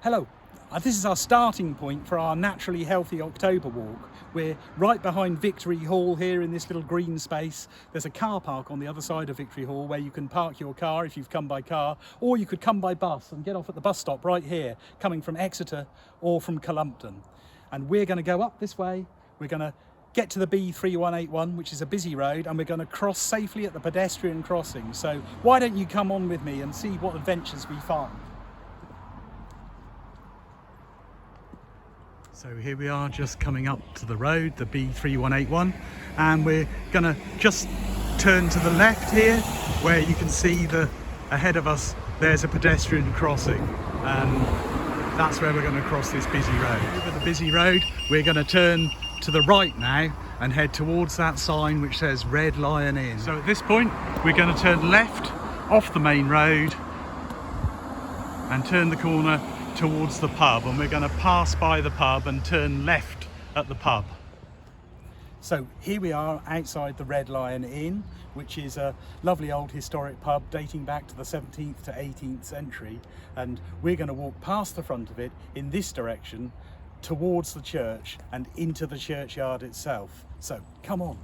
Hello, this is our starting point for our naturally healthy October walk. We're right behind Victory Hall here in this little green space. There's a car park on the other side of Victory Hall where you can park your car if you've come by car, or you could come by bus and get off at the bus stop right here, coming from Exeter or from Columpton. And we're going to go up this way. We're going to get to the B3181, which is a busy road, and we're going to cross safely at the pedestrian crossing. So why don't you come on with me and see what adventures we find. So here we are, just coming up to the road, the B3181, and we're going to just turn to the left here, where you can see ahead of us there's a pedestrian crossing, and that's where we're going to cross this busy road. Over the busy road, we're going to turn to the right now and head towards that sign which says Red Lion Inn. So at this point we're going to turn left off the main road and turn the corner towards the pub, and we're going to pass by the pub and turn left at the pub. So here we are outside the Red Lion Inn, which is a lovely old historic pub dating back to the 17th to 18th century, and we're going to walk past the front of it in this direction towards the church and into the churchyard itself. So come on.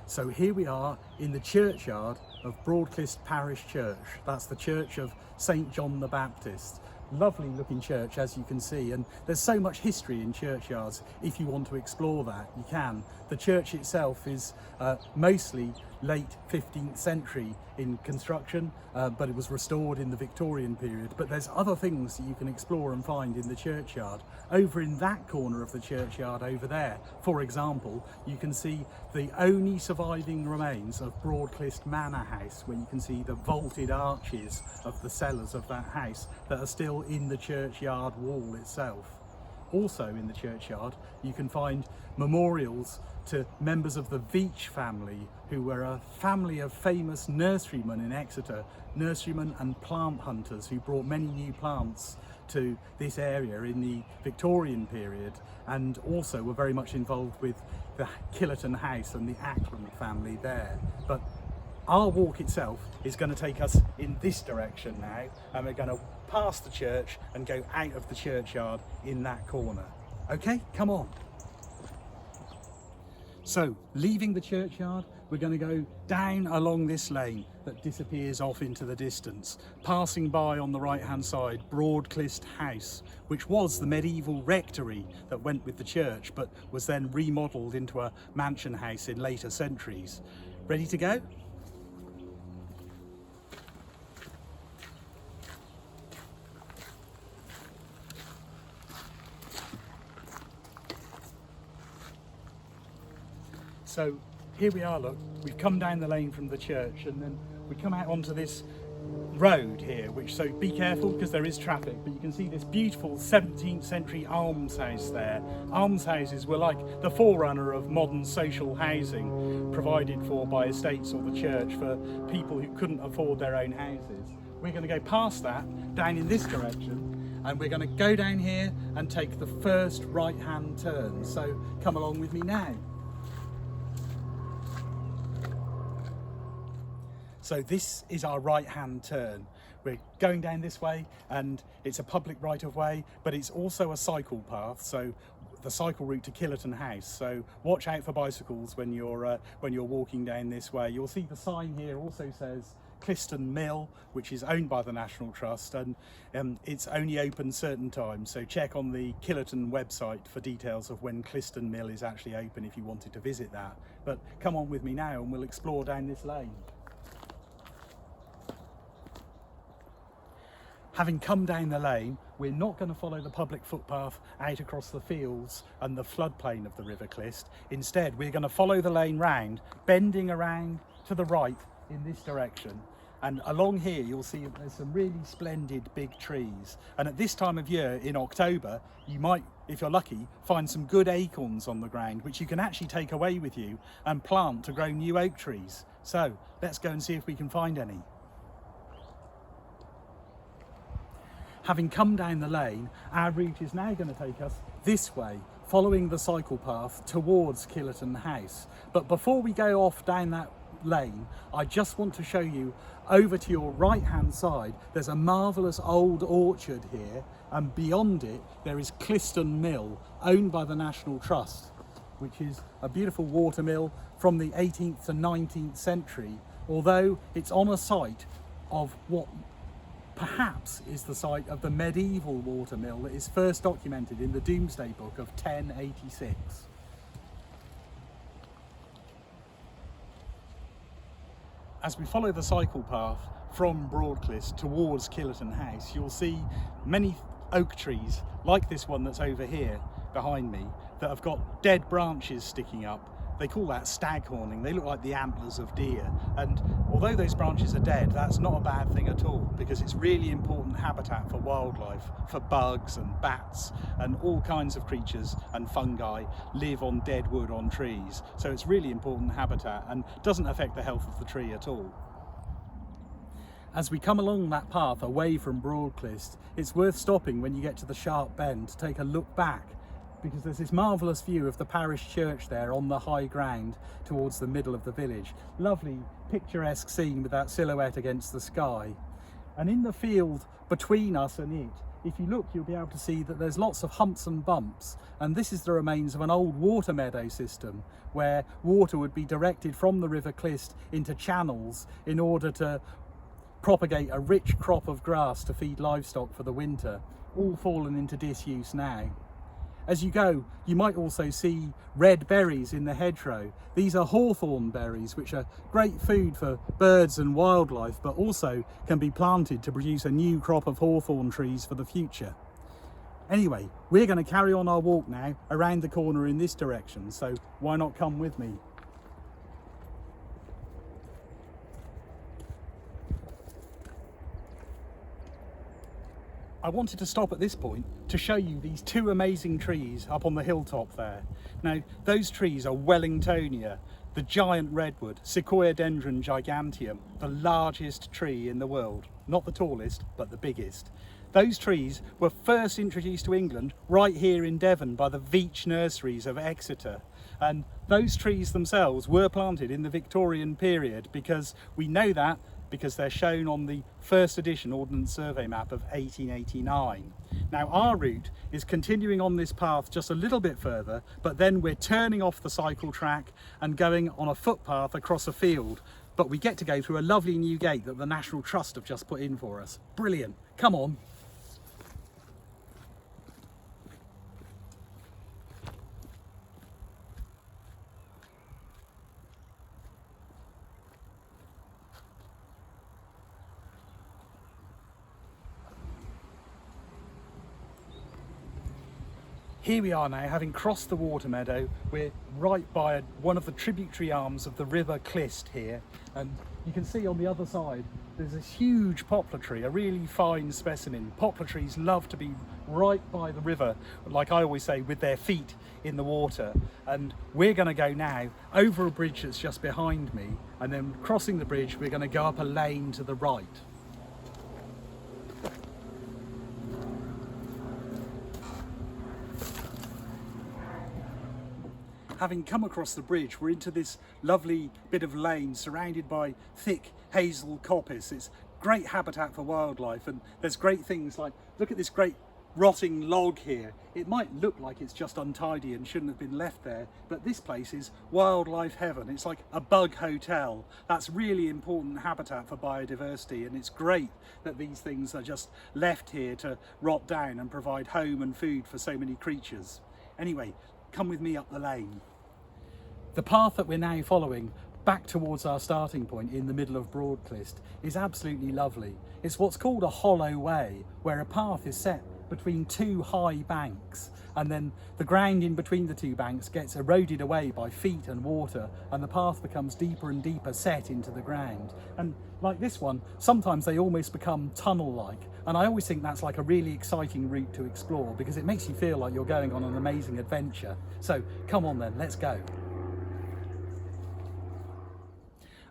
So here we are in the churchyard of Broadclyst Parish Church. That's the church of St. John the Baptist. Lovely looking church, as you can see, and there's so much history in churchyards. If you want to explore that, you can. The church itself is mostly late 15th century in construction, but it was restored in the Victorian period. But there's other things that you can explore and find in the churchyard. Over in that corner of the churchyard over there, for example, you can see the only surviving remains of Broadclyst Manor House, where you can see the vaulted arches of the cellars of that house that are still in the churchyard wall itself. Also in the churchyard you can find memorials to members of the Veitch family, who were a family of famous nurserymen in Exeter, nurserymen and plant hunters who brought many new plants to this area in the Victorian period, and also were very much involved with the Killerton House and the Ackland family there. But our walk itself is going to take us in this direction now, and we're going to pass the church and go out of the churchyard in that corner. Okay, come on. So, leaving the churchyard, we're going to go down along this lane that disappears off into the distance, passing by on the right hand side Broadclyst House, which was the medieval rectory that went with the church but was then remodelled into a mansion house in later centuries. Ready to go? So here we are, look, we've come down the lane from the church and then we come out onto this road here, so be careful because there is traffic, but you can see this beautiful 17th century almshouse there. Almshouses were like the forerunner of modern social housing, provided for by estates or the church for people who couldn't afford their own houses. We're going to go past that, down in this direction, and we're going to go down here and take the first right-hand turn. So come along with me now. So this is our right-hand turn. We're going down this way and it's a public right-of-way, but it's also a cycle path, so the cycle route to Killerton House. So watch out for bicycles when you're walking down this way. You'll see the sign here also says Cliston Mill, which is owned by the National Trust, and it's only open certain times. So check on the Killerton website for details of when Cliston Mill is actually open if you wanted to visit that. But come on with me now and we'll explore down this lane. Having come down the lane, we're not going to follow the public footpath out across the fields and the floodplain of the River Clyst. Instead, we're going to follow the lane round, bending around to the right in this direction. And along here, you'll see there's some really splendid big trees. And at this time of year, in October, you might, if you're lucky, find some good acorns on the ground, which you can actually take away with you and plant to grow new oak trees. So let's go and see if we can find any. Having come down the lane, our route is now going to take us this way following the cycle path towards Killerton House. But before we go off down that lane, I just want to show you over to your right hand side. There's a marvellous old orchard here, and beyond it there is Cliston Mill, owned by the National Trust, which is a beautiful water mill from the 18th to 19th century, although it's on a site of what perhaps is the site of the medieval water mill that is first documented in the Domesday Book of 1086. As we follow the cycle path from Broadclyst towards Killerton House, you'll see many oak trees like this one that's over here behind me that have got dead branches sticking up. They call that staghorning. They look like the antlers of deer, and although those branches are dead, that's not a bad thing at all, because it's really important habitat for wildlife, for bugs and bats and all kinds of creatures and fungi live on dead wood on trees. So it's really important habitat and doesn't affect the health of the tree at all. As we come along that path away from Broadclyst, it's worth stopping when you get to the sharp bend to take a look back, because there's this marvellous view of the parish church there on the high ground towards the middle of the village. Lovely picturesque scene with that silhouette against the sky. And in the field between us and it, if you look, you'll be able to see that there's lots of humps and bumps, and this is the remains of an old water meadow system where water would be directed from the River Clyst into channels in order to propagate a rich crop of grass to feed livestock for the winter, all fallen into disuse now. As you go, you might also see red berries in the hedgerow. These are hawthorn berries, which are great food for birds and wildlife, but also can be planted to produce a new crop of hawthorn trees for the future. Anyway, we're going to carry on our walk now around the corner in this direction, so why not come with me? I wanted to stop at this point to show you these two amazing trees up on the hilltop there. Now, those trees are Wellingtonia, the giant redwood, Sequoiadendron giganteum, the largest tree in the world. Not the tallest, but the biggest. Those trees were first introduced to England right here in Devon by the Veitch nurseries of Exeter. And those trees themselves were planted in the Victorian period, because we know that because they're shown on the first edition Ordnance Survey map of 1889. Now, our route is continuing on this path just a little bit further, but then we're turning off the cycle track and going on a footpath across a field. But we get to go through a lovely new gate that the National Trust have just put in for us. Brilliant. Come on. Here we are now, having crossed the water meadow. We're right by one of the tributary arms of the River Clyst here, and you can see on the other side there's this huge poplar tree, a really fine specimen. Poplar trees love to be right by the river, like I always say, with their feet in the water. And we're going to go now over a bridge that's just behind me, and then crossing the bridge we're going to go up a lane to the right. Having come across the bridge, we're into this lovely bit of lane surrounded by thick hazel coppice. It's great habitat for wildlife, and there's great things like, look at this great rotting log here. It might look like it's just untidy and shouldn't have been left there, but this place is wildlife heaven. It's like a bug hotel. That's really important habitat for biodiversity, and it's great that these things are just left here to rot down and provide home and food for so many creatures. Anyway, come with me up the lane. The path that we're now following back towards our starting point in the middle of Broadclyst is absolutely lovely. It's what's called a hollow way, where a path is set between two high banks, and then the ground in between the two banks gets eroded away by feet and water, and the path becomes deeper and deeper set into the ground. And like this one, sometimes they almost become tunnel-like, and I always think that's like a really exciting route to explore, because it makes you feel like you're going on an amazing adventure. So come on then, let's go.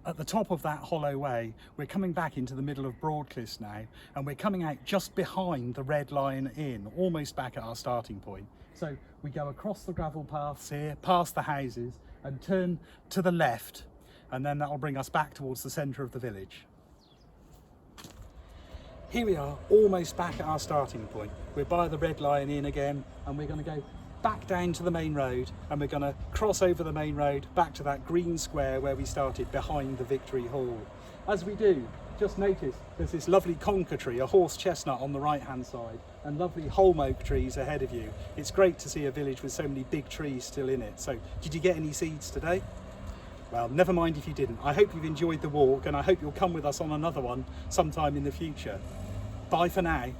At the top of that hollow way, we're coming back into the middle of Broadclyst now, and we're coming out just behind the Red Lion Inn, almost back at our starting point. So we go across the gravel paths here, past the houses, and turn to the left, and then that'll bring us back towards the centre of the village. Here we are, almost back at our starting point. We're by the Red Lion Inn again, and we're going to go back down to the main road, and we're going to cross over the main road back to that green square where we started behind the Victory Hall. As we do, just notice there's this lovely conker tree, a horse chestnut on the right hand side, and lovely holm oak trees ahead of you. It's great to see a village with so many big trees still in it. So did you get any seeds today? Well, never mind if you didn't. I hope you've enjoyed the walk, and I hope you'll come with us on another one sometime in the future. Bye for now.